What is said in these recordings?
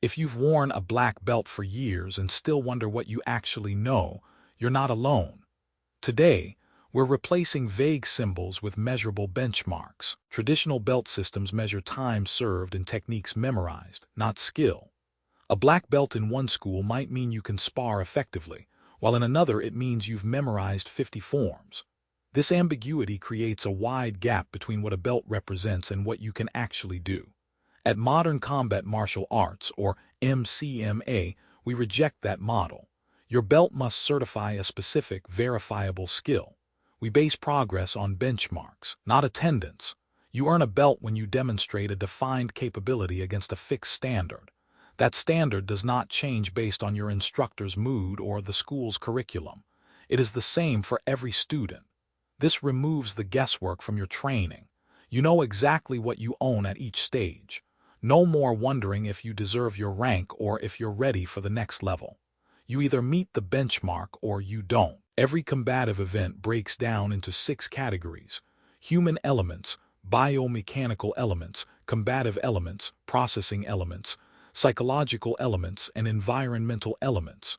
If you've worn a black belt for years and still wonder what you actually know, you're not alone. Today, we're replacing vague symbols with measurable benchmarks. Traditional belt systems measure time served and techniques memorized, not skill. A black belt in one school might mean you can spar effectively, while in another it means you've memorized 50 forms. This ambiguity creates a wide gap between what a belt represents and what you can actually do. At Modern Combat Martial Arts, or MCMA, we reject that model. Your belt must certify a specific, verifiable skill. We base progress on benchmarks, not attendance. You earn a belt when you demonstrate a defined capability against a fixed standard. That standard does not change based on your instructor's mood or the school's curriculum. It is the same for every student. This removes the guesswork from your training. You know exactly what you own at each stage. No more wondering if you deserve your rank or if you're ready for the next level. You either meet the benchmark or you don't. Every combative event breaks down into 6 categories: human elements, biomechanical elements, combative elements, processing elements, psychological elements, and environmental elements.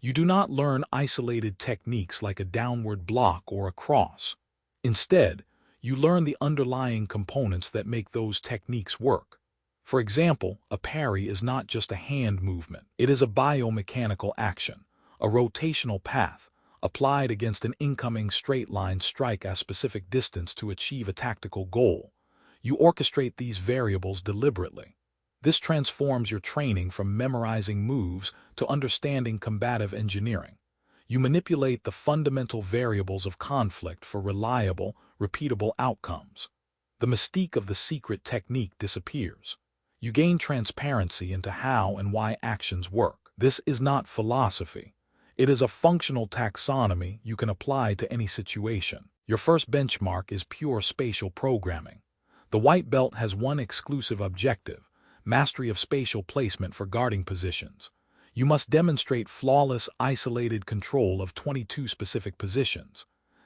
You do not learn isolated techniques like a downward block or a cross. Instead, you learn the underlying components that make those techniques work. For example, a parry is not just a hand movement. It is a biomechanical action, a rotational path, applied against an incoming straight-line strike at a specific distance to achieve a tactical goal. You orchestrate these variables deliberately. This transforms your training from memorizing moves to understanding combative engineering. You manipulate the fundamental variables of conflict for reliable, repeatable outcomes. The mystique of the secret technique disappears. You gain transparency into how and why actions work. This is not philosophy. It is a functional taxonomy you can apply to any situation. Your first benchmark is pure spatial programming. The white belt has one exclusive objective: mastery of spatial placement for guarding positions. You must demonstrate flawless, isolated control of 22 specific positions.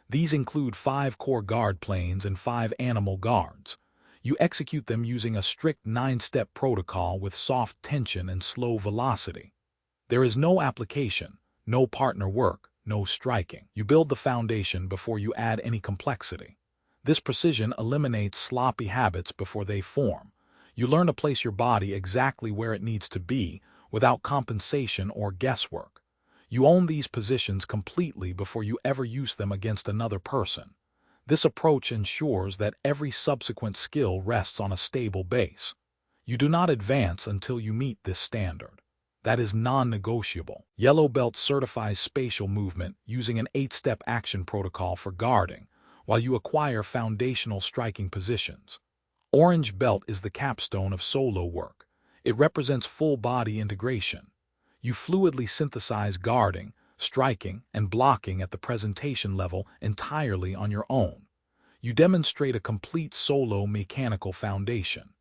These include 5 core guard planes and 5 animal guards. You execute them using a strict 9-step protocol with soft tension and slow velocity. There is no application, no partner work, no striking. You build the foundation before you add any complexity. This precision eliminates sloppy habits before they form. You learn to place your body exactly where it needs to be without compensation or guesswork. You own these positions completely before you ever use them against another person. This approach ensures that every subsequent skill rests on a stable base. You do not advance until you meet this standard. That is non-negotiable. Yellow belt certifies spatial movement using an 8-step action protocol for guarding, while you acquire foundational striking positions. Orange belt is the capstone of solo work. It represents full-body integration. You fluidly synthesize guarding, striking, and blocking at the presentation level entirely on your own. You demonstrate a complete solo mechanical foundation.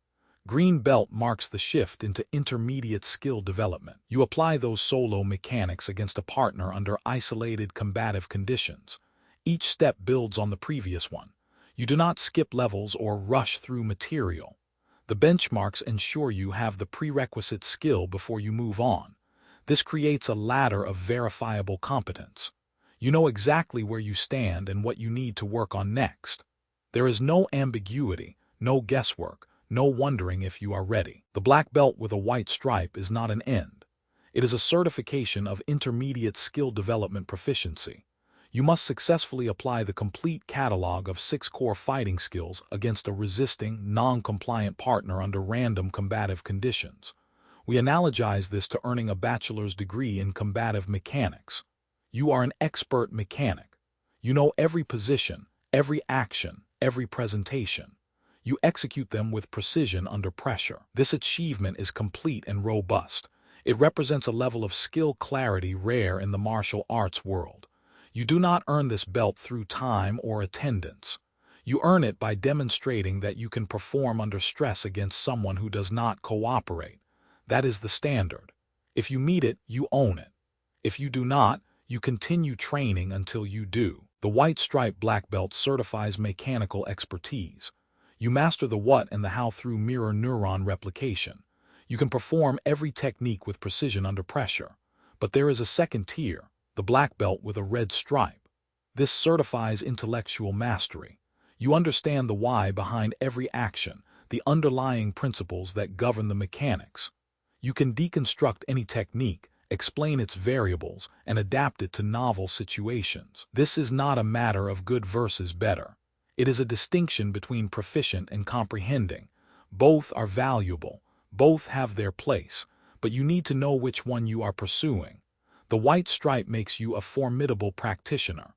Green belt marks the shift into intermediate skill development. You apply those solo mechanics against a partner under isolated combative conditions. Each step builds on the previous one. You do not skip levels or rush through material. The benchmarks ensure you have the prerequisite skill before you move on. This creates a ladder of verifiable competence. You know exactly where you stand and what you need to work on next. There is no ambiguity, no guesswork, no wondering if you are ready. The black belt with a white stripe is not an end. It is a certification of intermediate skill development proficiency. You must successfully apply the complete catalog of 6 core fighting skills against a resisting, non-compliant partner under random combative conditions. We analogize this to earning a bachelor's degree in combative mechanics. You are an expert mechanic. You know every position, every action, every presentation. You execute them with precision under pressure. This achievement is complete and robust. It represents a level of skill clarity rare in the martial arts world. You do not earn this belt through time or attendance. You earn it by demonstrating that you can perform under stress against someone who does not cooperate. That is the standard. If you meet it, you own it. If you do not, you continue training until you do. The white stripe black belt certifies mechanical expertise. You master the what and the how through mirror neuron replication. You can perform every technique with precision under pressure. But there is a second tier, the black belt with a red stripe. This certifies intellectual mastery. You understand the why behind every action, the underlying principles that govern the mechanics. You can deconstruct any technique, explain its variables, and adapt it to novel situations. This is not a matter of good versus better. It is a distinction between proficient and comprehending. Both are valuable, both have their place, but you need to know which one you are pursuing. The white stripe makes you a formidable practitioner.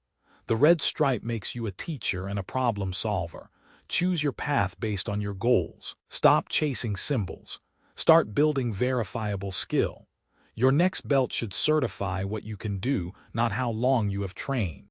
The red stripe makes you a teacher and a problem solver. Choose your path based on your goals. Stop chasing symbols. Start building verifiable skill. Your next belt should certify what you can do, not how long you have trained.